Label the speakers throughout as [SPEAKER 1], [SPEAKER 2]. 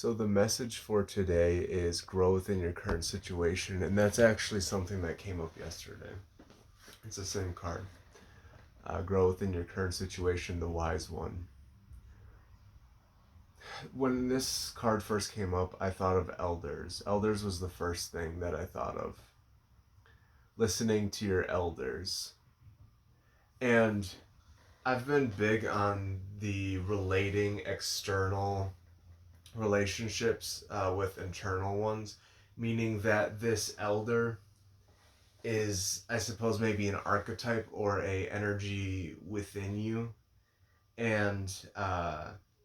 [SPEAKER 1] So the message for today is grow within your current situation, and that's actually something that came up yesterday. It's the same card. Grow within your current situation, the wise one. When this card first came up, I thought of elders. Elders was the first thing that I thought of. Listening to your elders. And I've been big on the relating external relationships with internal ones, meaning that this elder is, I suppose, maybe an archetype or a energy within you, and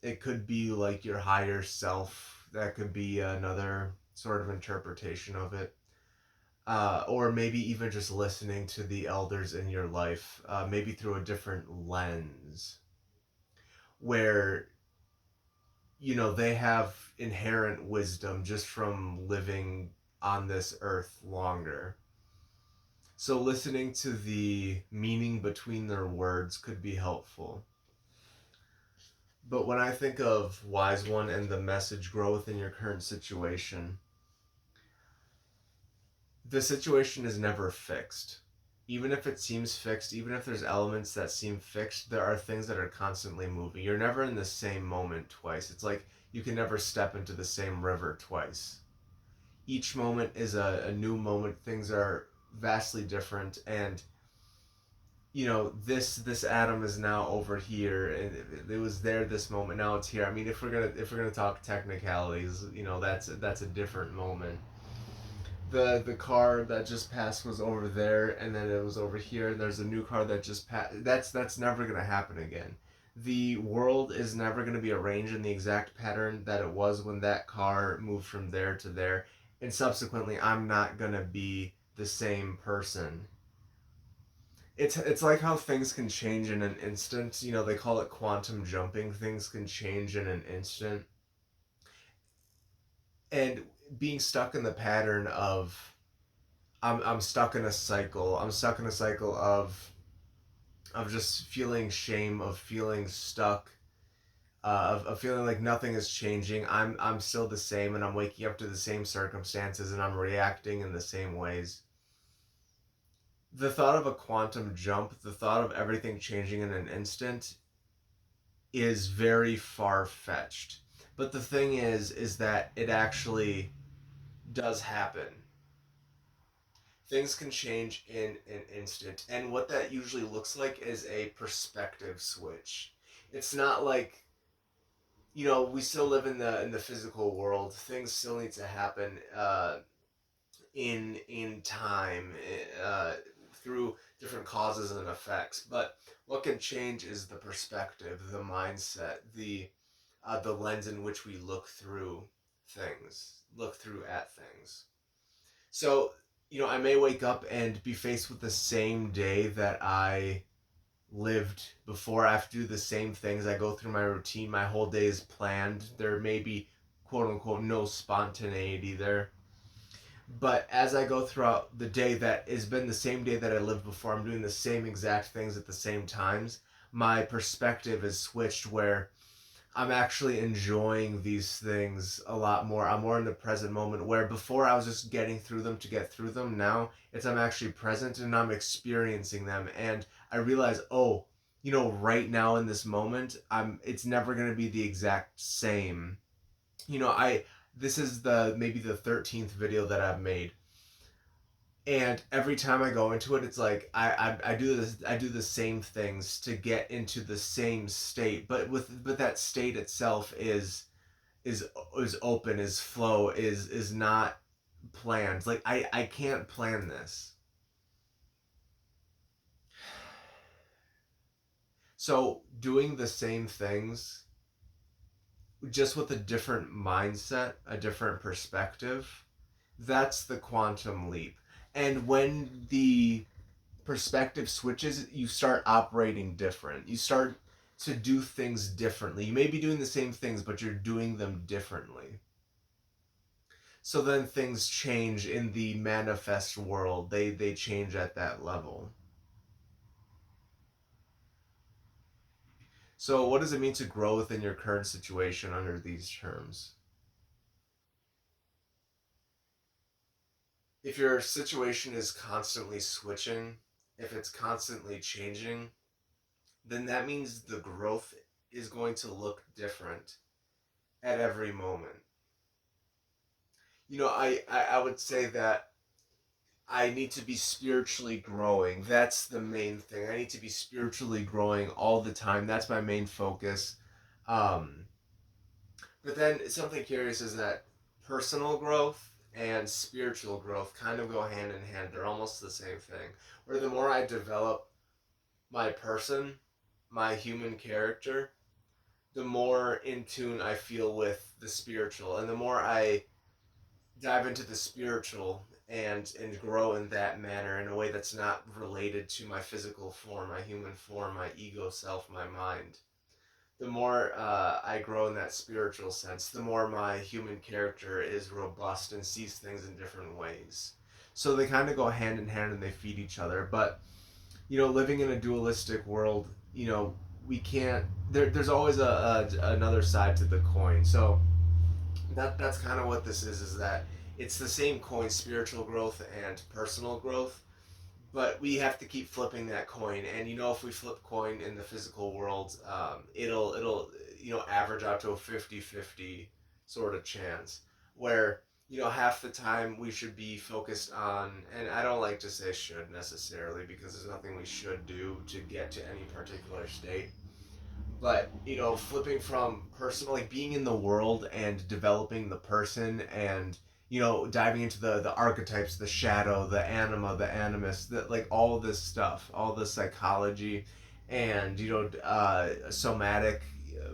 [SPEAKER 1] it could be like your higher self. That could be another sort of interpretation of it, or maybe even just listening to the elders in your life, maybe through a different lens, where they have inherent wisdom just from living on this earth longer. So listening to the meaning between their words could be helpful. But when I think of Wise One and the message grow within your current situation, the situation is never fixed. Even if it seems fixed, even if there's elements that seem fixed, there are things that are constantly moving. You're never in the same moment twice. It's like you can never step into the same river twice. Each moment is a new moment. Things are vastly different, and this atom is now over here, and it was there this moment. Now it's here. I mean, if we're gonna talk technicalities, that's a different moment. The car that just passed was over there, and then it was over here, and there's a new car that just passed. That's never gonna happen again. The world is never gonna be arranged in the exact pattern that it was when that car moved from there to there, and subsequently, I'm not gonna be the same person. It's like how things can change in an instant. They call it quantum jumping. Things can change in an instant, and being stuck in the pattern of I'm stuck in a cycle. I'm stuck in a cycle of just feeling shame, of feeling stuck, of feeling like nothing is changing. I'm still the same, and I'm waking up to the same circumstances, and I'm reacting in the same ways. The thought of a quantum jump, the thought of everything changing in an instant, is very far fetched. But the thing is that it actually does happen. Things can change in an instant, and what that usually looks like is a perspective switch. It's not like we still live in the physical world. Things still need to happen in time, through different causes and effects. But what can change is the perspective, the mindset, the lens in which we look through at things. So, I may wake up and be faced with the same day that I lived before. I have to do the same things. I go through my routine. My whole day is planned. There may be, quote unquote, no spontaneity there. But as I go throughout the day that has been the same day that I lived before, I'm doing the same exact things at the same times. My perspective is switched where I'm actually enjoying these things a lot more. I'm more in the present moment, where before I was just getting through them to get through them. Now it's I'm actually present and I'm experiencing them, and I realize, oh, right now in this moment, it's never going to be the exact same. I This is the maybe the 13th video that I've made, and every time I go into it, it's like I do this. I do the same things to get into the same state, but that state itself is is open, is flow, is not planned. Like I can't plan this. So doing the same things just with a different mindset, a different perspective, that's the quantum leap. And when the perspective switches, you start operating different. You start to do things differently. You may be doing the same things, but you're doing them differently. So then things change in the manifest world. They change at that level. So what does it mean to grow within your current situation under these terms? if your situation is constantly switching, if it's constantly changing, then that means the growth is going to look different at every moment. I would say that I need to be spiritually growing. That's the main thing. I need to be spiritually growing all the time. That's my main focus. Um, but then something curious is that personal growth and spiritual growth kind of go hand in hand. They're almost the same thing. Where the more I develop my person, my human character, the more in tune I feel with the spiritual. And the more I dive into the spiritual and grow in that manner in a way that's not related to my physical form, my human form, my ego self, my mind. The more I grow in that spiritual sense, the more my human character is robust and sees things in different ways. So they kind of go hand in hand and they feed each other. But living in a dualistic world, we can't. There's always another side to the coin. So that's kind of what this is that it's the same coin, spiritual growth and personal growth, but we have to keep flipping that coin. And if we flip coin in the physical world, it'll average out to a 50-50 sort of chance where half the time we should be focused on, and I don't like to say should necessarily because there's nothing we should do to get to any particular state, but flipping from personal, like being in the world and developing the person, and diving into the archetypes, the shadow, the anima, the animus, that like all of this stuff, all the psychology, and somatic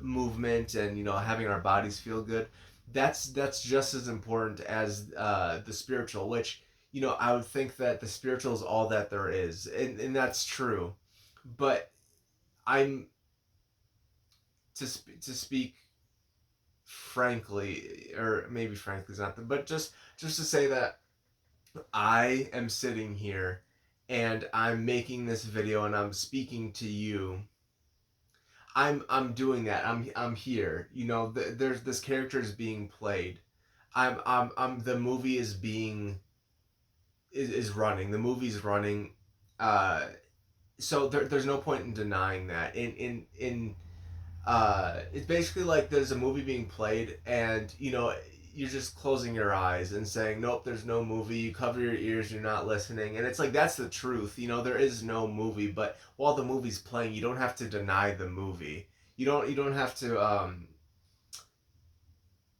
[SPEAKER 1] movement, and having our bodies feel good. That's just as important as the spiritual, which I would think that the spiritual is all that there is, and that's true. But I'm to speak frankly, or maybe frankly is not the, but just to say that I am sitting here and I'm making this video and I'm speaking to you. I'm doing that. I'm here. There's this character is being played. I'm the movie is running. The movie's running. Uh, so there's no point in denying that. It's basically like there's a movie being played, and you're just closing your eyes and saying, "Nope, there's no movie." You cover your ears, you're not listening, and it's like that's the truth. There is no movie, but while the movie's playing, you don't have to deny the movie. You don't have to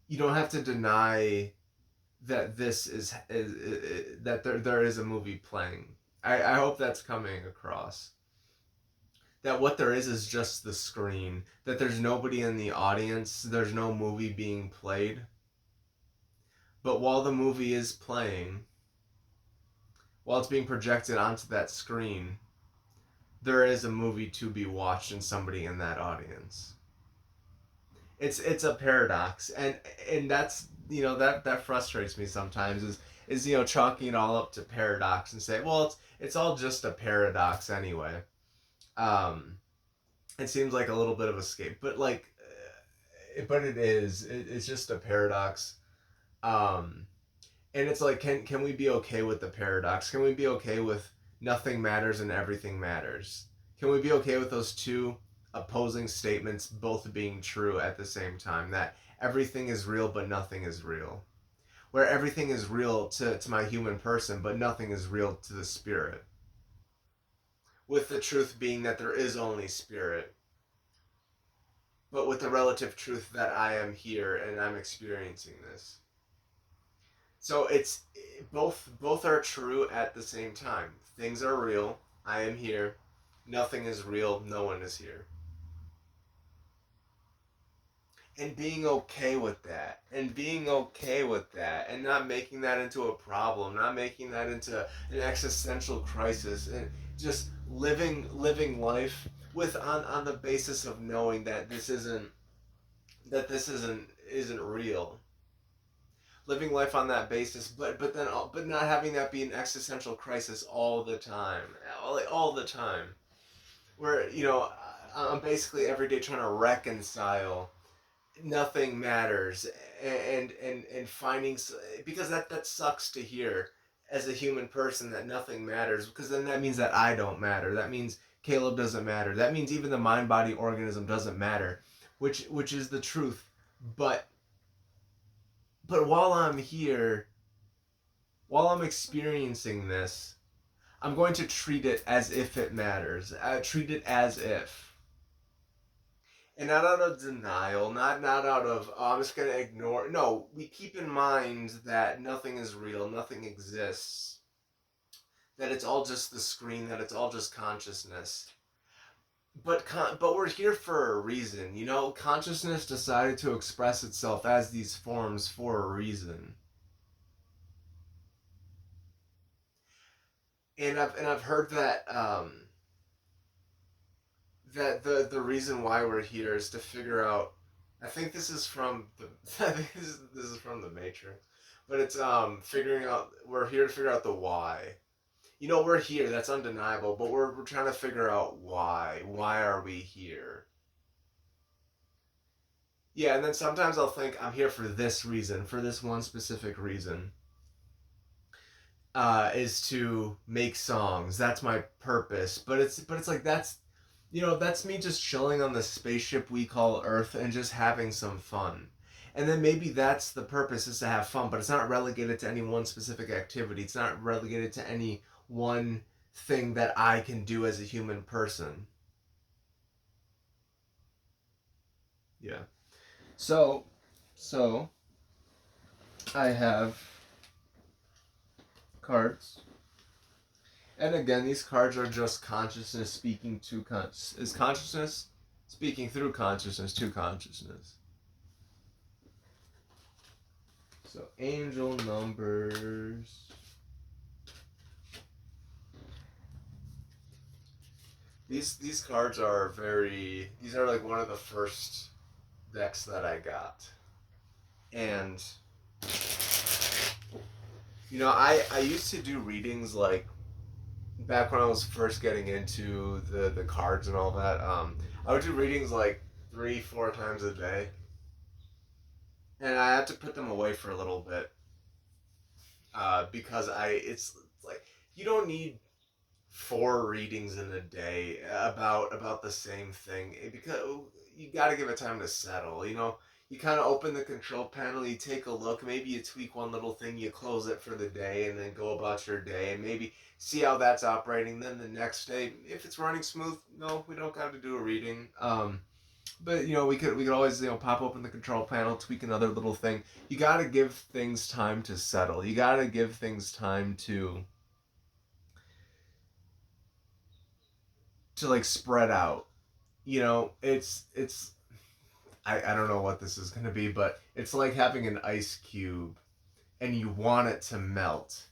[SPEAKER 1] you don't have to deny that this is that there is a movie playing. I hope that's coming across. That what there is just the screen, that there's nobody in the audience, there's no movie being played. But while the movie is playing, while it's being projected onto that screen, there is a movie to be watched and somebody in that audience. It's a paradox, and that's that frustrates me sometimes is chalking it all up to paradox and say, well, it's all just a paradox anyway. um it seems like a little bit of escape, but but it's just a paradox. um and it's like, can we be okay with the paradox? Can we be okay with nothing matters and everything matters? Can we be okay with those two opposing statements both being true at the same time, that everything is real but nothing is real, where everything is real to my human person but nothing is real to the spirit, with the truth being that there is only spirit, but with the relative truth that I am here and I'm experiencing this. So it's both are true at the same time. Things are real. I am here. Nothing is real. No one is here. And being okay with that. And being okay with that. And not making that into a problem. Not making that into an existential crisis. And just living life with on the basis of knowing that this isn't real. Living life on that basis, but not having that be an existential crisis all the time, all the time. Where I'm basically every day trying to reconcile nothing matters, and finding, because that sucks to hear, as a human person that nothing matters, because then that means that I don't matter. That means Caleb doesn't matter. That means even the mind body organism doesn't matter, which is the truth. But while I'm here, while I'm experiencing this, I'm going to treat it as if it matters. Treat it as if. And not out of denial, not out of, oh, I'm just going to ignore. No, we keep in mind that nothing is real, nothing exists. That it's all just the screen, that it's all just consciousness. But we're here for a reason, you know? Consciousness decided to express itself as these forms for a reason. And I've heard that that the reason why we're here is to figure out. I think this is from the I think this is from the Matrix, but it's figuring out. We're here to figure out the why. You know, we're here. That's undeniable. But we're trying to figure out why. Why are we here? Yeah, and then sometimes I'll think I'm here for this reason, for this one specific reason. Is to make songs. That's my purpose. But it's like that's, you know, that's me just chilling on the spaceship we call Earth and just having some fun. And then maybe that's the purpose, is to have fun, but it's not relegated to any one specific activity. It's not relegated to any one thing that I can do as a human person. Yeah. So so I have cards. And again, these cards are just consciousness speaking to is consciousness speaking through consciousness to consciousness. So angel numbers. These cards are very. These are like one of the first decks that I got, and you know, I used to do readings like back when I was first getting into the cards and all that. I would do readings like 3-4 times a day, and I had to put them away for a little bit because it's like you don't need 4 readings in a day about the same thing, because you got to give it time to settle. You know, you kind of open the control panel, you take a look, maybe you tweak one little thing, you close it for the day, and then go about your day, and maybe see how that's operating. Then the next day, if it's running smooth, no, we don't got to do a reading. But you know, we could always, you know, pop open the control panel, tweak another little thing. You got to give things time to settle. You got to give things time to like spread out. You know, it's I don't know what this is gonna be, but it's like having an ice cube and you want it to melt.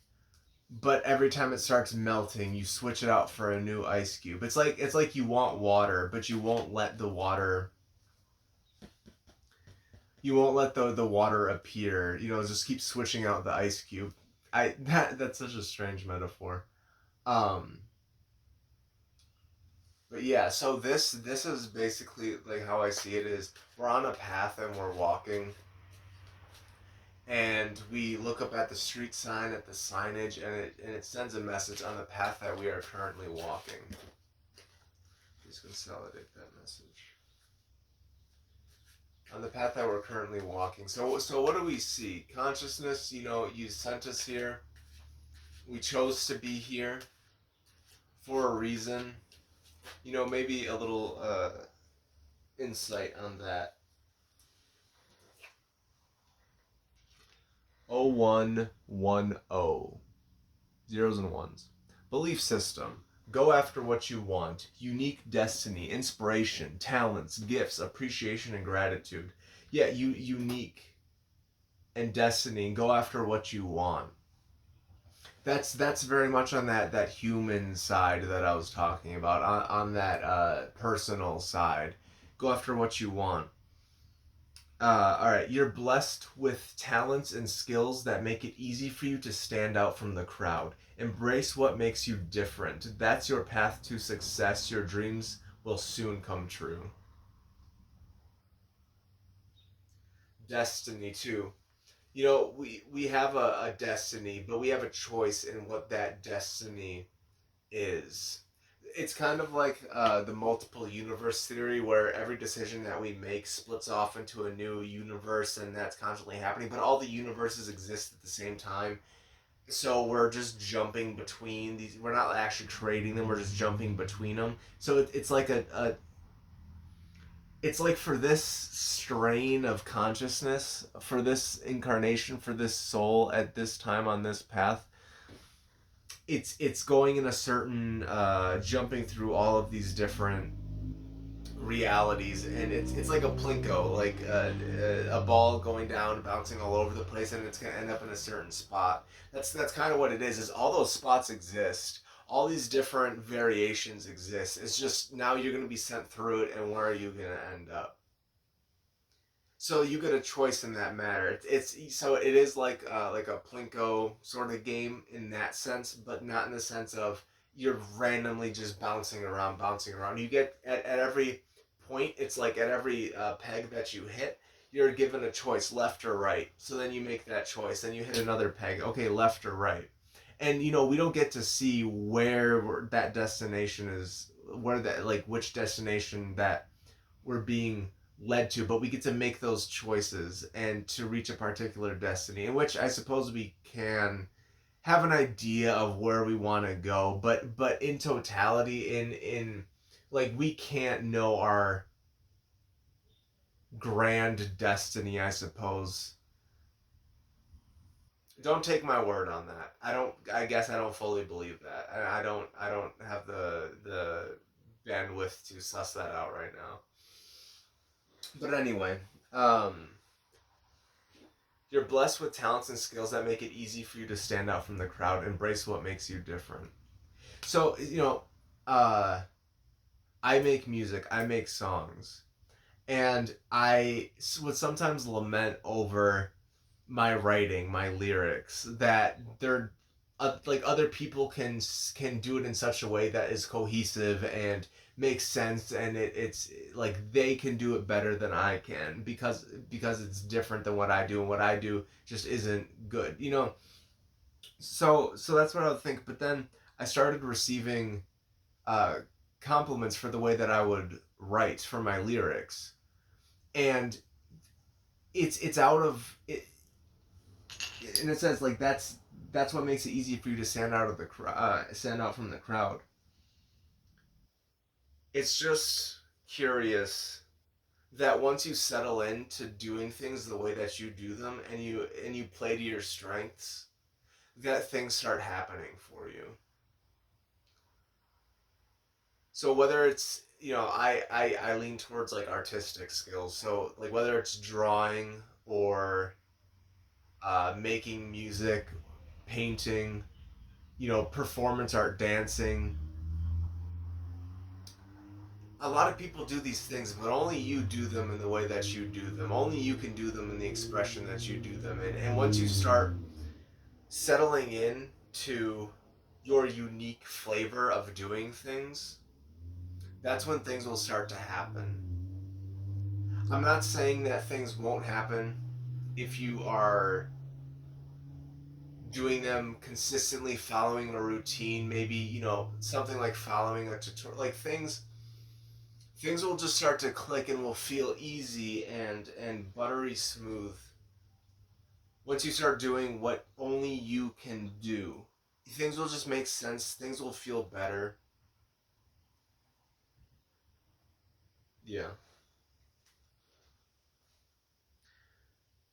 [SPEAKER 1] But every time it starts melting, you switch it out for a new ice cube. It's like you want water, but you won't let the water appear. You know, just keep switching out the ice cube. That's such a strange metaphor. Um but yeah, so this is basically like how I see it is we're on a path and we're walking, and we look up at the street sign, at the signage, and it sends a message on the path that we are currently walking. Please consolidate that message. On the path that we're currently walking. So what do we see? Consciousness, you know, you sent us here. We chose to be here for a reason. You know, maybe a little insight on that. 0110. Zeros and ones. Belief system. Go after what you want. Unique destiny, inspiration, talents, gifts, appreciation, and gratitude. Yeah, unique and destiny. Go after what you want. That's very much on that human side that I was talking about. On that personal side. Go after what you want. All right, you're blessed with talents and skills that make it easy for you to stand out from the crowd. Embrace what makes you different. That's your path to success. Your dreams will soon come true. Destiny, too. We have a destiny, but we have a choice in what that destiny is. It's kind of like the multiple universe theory, where every decision that we make splits off into a new universe, and that's constantly happening. But all the universes exist at the same time, so we're just jumping between these. We're not actually creating them. We're just jumping between them. So it's like it's like for this strain of consciousness, for this incarnation, for this soul at this time on this path, it's going in a certain jumping through all of these different realities, and it's like a plinko, like a ball going down, bouncing all over the place, and it's gonna end up in a certain spot. That's kind of what it is. Is all those spots exist, all these different variations exist. It's just now you're gonna be sent through it, and where are you gonna end up? So you get a choice in that matter. It's so it is like a plinko sort of game in that sense, but not in the sense of you're randomly just bouncing around, bouncing around. You get at every point, it's like at every peg that you hit, you're given a choice, left or right. So then you make that choice, then you hit another peg. Okay, left or right. And we don't get to see where that destination is, where that like which destination that we're being led to, but we get to make those choices and to reach a particular destiny, in which I suppose we can have an idea of where we want to go, but in totality, in like we can't know our grand destiny, I suppose. Don't take my word on that. I guess I don't fully believe that. I don't have the bandwidth to suss that out right now. But anyway, um you're blessed with talents and skills that make it easy for you to stand out from the crowd. Embrace what makes you different. So, uh, I make music, I make songs, and I would sometimes lament over my writing, my lyrics, that they're like other people can do it in such a way that is cohesive and makes sense, and it's like they can do it better than I can, because it's different than what I do, and what I do just isn't good. So that's what I would think. But then I started receiving uh, compliments for the way that I would write for my lyrics, and it's out of it, and it says like that's what makes it easy for you to stand out from the crowd. It's just curious that once you settle into doing things the way that you do them, and you play to your strengths, that things start happening for you. So whether it's I lean towards like artistic skills, so like whether it's drawing or making music, painting, performance art, dancing. A lot of people do these things, but only you do them in the way that you do them. Only you can do them in the expression that you do them in. And once you start settling in to your unique flavor of doing things, that's when things will start to happen. I'm not saying that things won't happen if you are doing them consistently, following a routine, maybe, something like following a tutorial, like things will just start to click and will feel easy and buttery smooth once you start doing what only you can do. Things will just make sense, things will feel better. Yeah.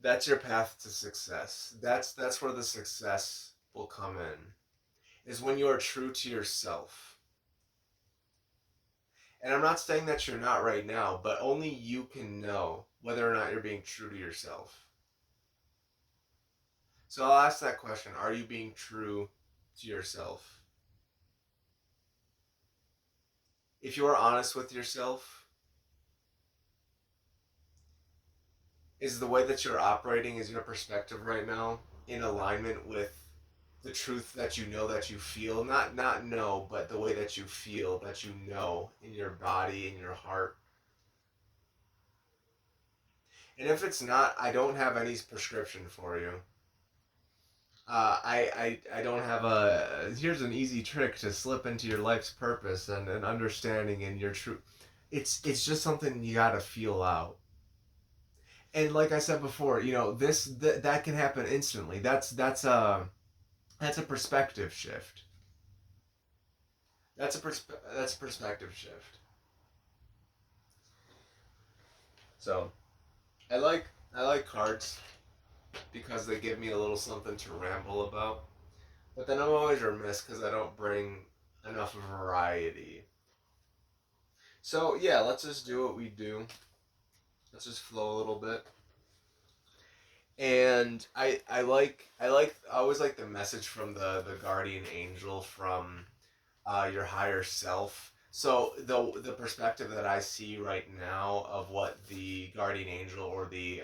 [SPEAKER 1] That's your path to success. That's where the success will come in. Is when you are true to yourself. And I'm not saying that you're not right now, but only you can know whether or not you're being true to yourself. So I'll ask that question. Are you being true to yourself? If you are honest with yourself, is the way that you're operating, is your perspective right now in alignment with the truth that that you feel? Not know, but the way that you feel, that in your body, in your heart. And if it's not, I don't have any prescription for you. I don't have a. Here's an easy trick to slip into your life's purpose and understanding and your true. It's just something you gotta feel out. And like I said before, that can happen instantly. That's a perspective shift. That's a perspective shift. So I like cards because they give me a little something to ramble about. But then I'm always remiss because I don't bring enough variety. So yeah, let's just do what we do. Let's just flow a little bit. And I always like the message from the guardian angel from your higher self. So the perspective that I see right now of what the guardian angel or the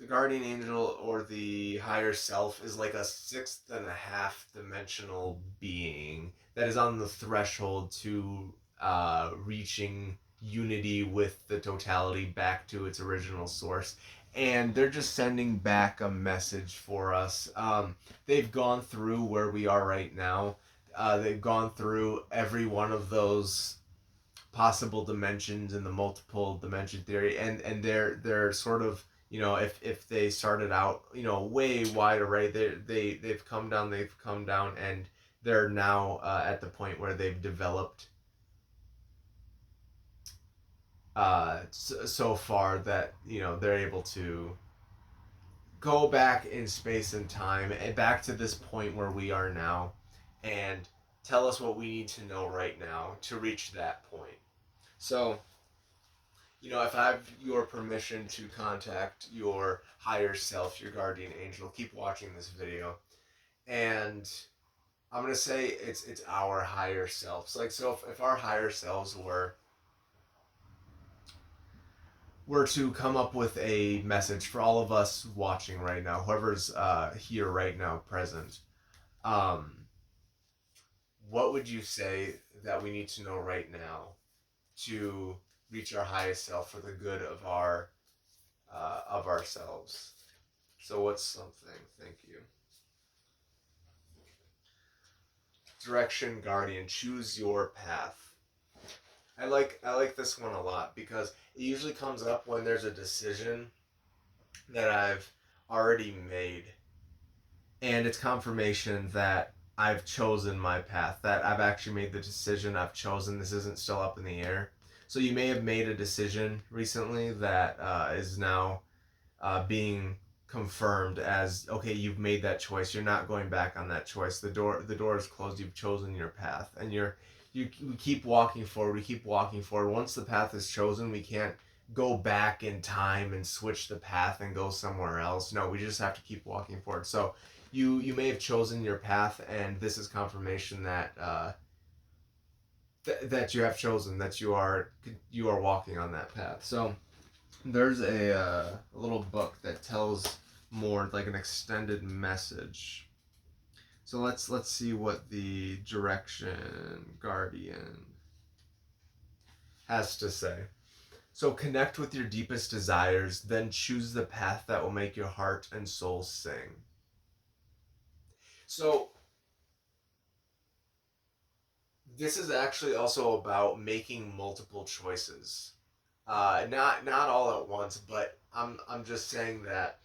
[SPEAKER 1] guardian angel or the higher self is like a sixth and a half dimensional being that is on the threshold to reaching unity with the totality back to its original source. And they're just sending back a message for us. They've gone through where we are right now. They've gone through every one of those possible dimensions in the multiple dimension theory, and they're sort of, if they started out, way wide array, they've come down and they're now at the point where they've developed so far that they're able to go back in space and time and back to this point where we are now and tell us what we need to know right now to reach that point. So, if I have your permission to contact your higher self, your guardian angel, keep watching this video. And I'm gonna say it's our higher selves. Like, so if our higher selves were to come up with a message for all of us watching right now, whoever's here right now present, um, what would you say that we need to know right now to reach our highest self for the good of ourselves? So what's something? Thank you. Direction Guardian, choose your path. I like this one a lot because it usually comes up when there's a decision that I've already made, and it's confirmation that I've chosen my path, that I've actually made the decision I've chosen. This isn't still up in the air. So you may have made a decision recently that is now being confirmed as, okay, you've made that choice, you're not going back on that choice, the door is closed, you've chosen your path, and we keep walking forward, we keep walking forward. Once the path is chosen, we can't go back in time and switch the path and go somewhere else. No, we just have to keep walking forward. So you may have chosen your path, and this is confirmation that that you have chosen, that you are walking on that path. So there's a little book that tells more, like an extended message. So let's see what the Direction Guardian has to say. So connect with your deepest desires, then choose the path that will make your heart and soul sing. So this is actually also about making multiple choices. Not all at once, but I'm just saying that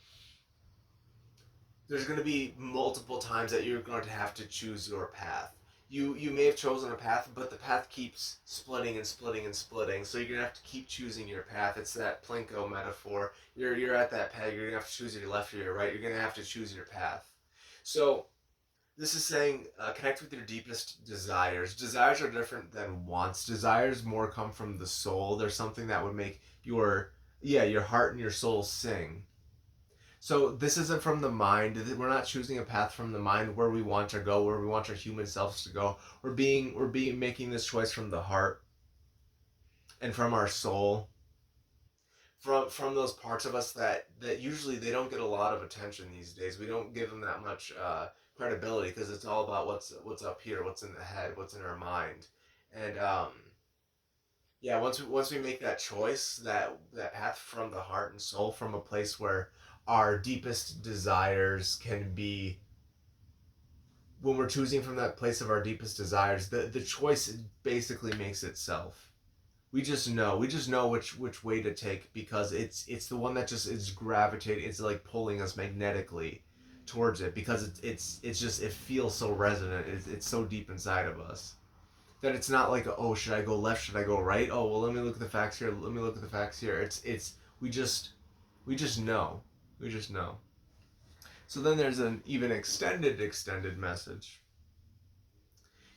[SPEAKER 1] there's going to be multiple times that you're going to have to choose your path. You may have chosen a path, but the path keeps splitting and splitting and splitting. So you're gonna have to keep choosing your path. It's that Plinko metaphor. You're at that peg. You're gonna have to choose your left or your right. You're gonna have to choose your path. So this is saying connect with your deepest desires. Desires are different than wants. Desires more come from the soul. There's something that would make your heart and your soul sing. So this isn't from the mind. We're not choosing a path from the mind where we want to go, where we want our human selves to go. We're making this choice from the heart and from our soul, from those parts of us that usually they don't get a lot of attention these days. We don't give them that much credibility because it's all about what's up here, what's in the head, what's in our mind, and Yeah, once we make that choice, that path from the heart and soul, from a place where our deepest desires can be, when we're choosing from that place of our deepest desires, the choice basically makes itself. We just know which way to take, because it's the one that just is gravitating, it's like pulling us magnetically towards it, because it's just, it feels so resonant, it's so deep inside of us that it's not like, oh, should I go left, should I go right, oh well, let me look at the facts here, let me look at the facts here. It's we just know we just know. So then there's an even extended message.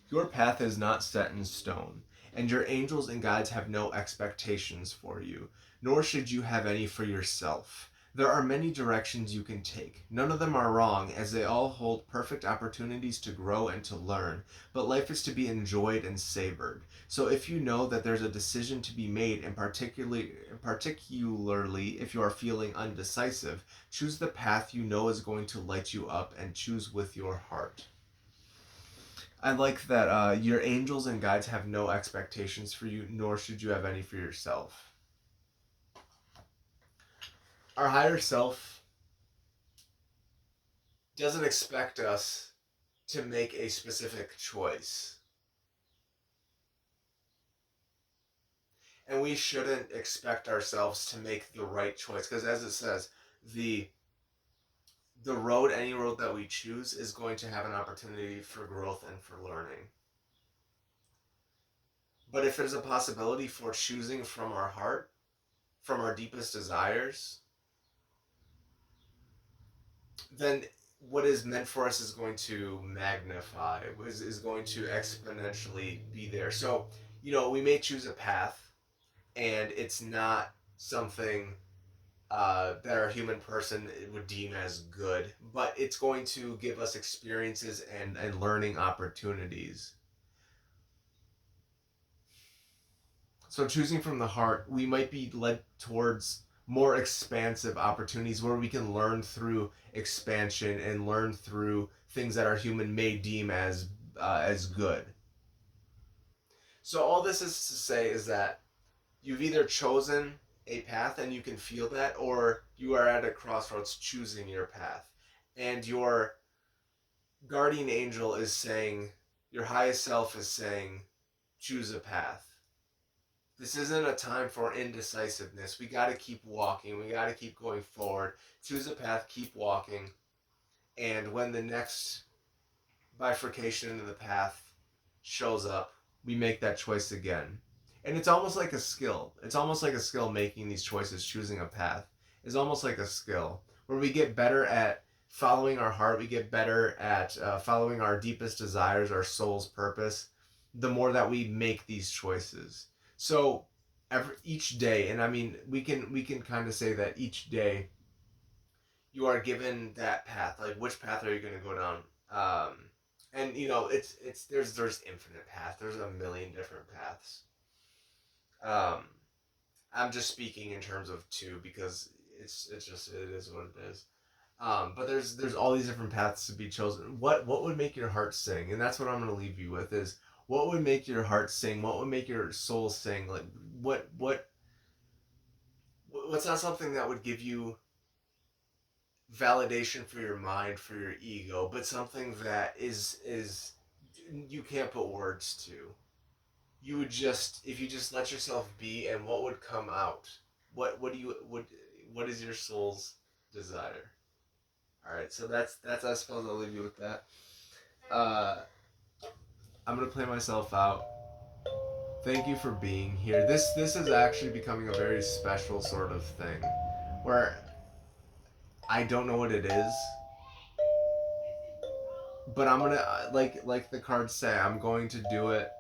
[SPEAKER 1] Your path is not set in stone, and your angels and guides have no expectations for you, nor should you have any for yourself. There are many directions you can take. None of them are wrong, as they all hold perfect opportunities to grow and to learn, but life is to be enjoyed and savored. So if you know that there's a decision to be made, and particularly if you are feeling undecisive, choose the path you know is going to light you up, and choose with your heart. I like that your angels and guides have no expectations for you, nor should you have any for yourself. Our higher self doesn't expect us to make a specific choice. And we shouldn't expect ourselves to make the right choice, because as it says, the any road that we choose is going to have an opportunity for growth and for learning. But if there's a possibility for choosing from our heart, from our deepest desires, then what is meant for us is going to magnify, is going to exponentially be there. So, we may choose a path, and it's not something that our human person would deem as good, but it's going to give us experiences and learning opportunities. So choosing from the heart, we might be led towards more expansive opportunities where we can learn through expansion and learn through things that our human may deem as good. So all this is to say is that you've either chosen a path and you can feel that, or you are at a crossroads choosing your path. And your guardian angel is saying, your highest self is saying, choose a path. This isn't a time for indecisiveness. We got to keep walking. We got to keep going forward. Choose a path, keep walking. And when the next bifurcation into the path shows up, we make that choice again. And it's almost like a skill. It's almost like a skill, making these choices, choosing a path. Is almost like a skill where we get better at following our heart. We get better at following our deepest desires, our soul's purpose, the more that we make these choices. So each day, and I mean, we can kind of say that each day you are given that path. Like, which path are you going to go down? And it's there's infinite paths. There's a million different paths. Um, I'm just speaking in terms of two, because it is what it is. But there's all these different paths to be chosen. What would make your heart sing? And that's what I'm going to leave you with, is what would make your heart sing? What would make your soul sing? Like, what's not something that would give you validation for your mind, for your ego, but something that is you can't put words to. You would just, if you just let yourself be, and what would come out? What is your soul's desire? All right, so that's I suppose I'll leave you with that. Uh, I'm gonna play myself out. Thank you for being here. This is actually becoming a very special sort of thing, where I don't know what it is, but I'm gonna, like the cards say, I'm going to do it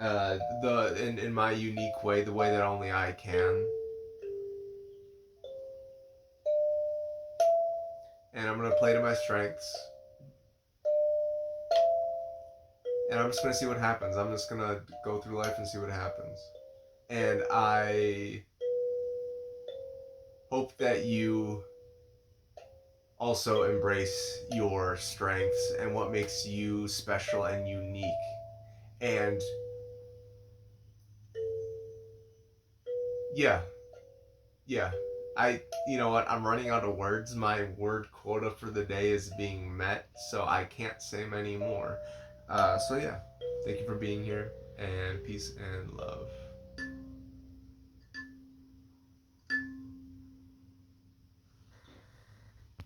[SPEAKER 1] the in my unique way, the way that only I can. And I'm gonna play to my strengths, and I'm just gonna see what happens. I'm just gonna go through life and see what happens. And I hope that you also embrace your strengths and what makes you special and unique. And Yeah, yeah. You know what? I'm running out of words. My word quota for the day is being met, so I can't say many more. So yeah, thank you for being here, and peace and love.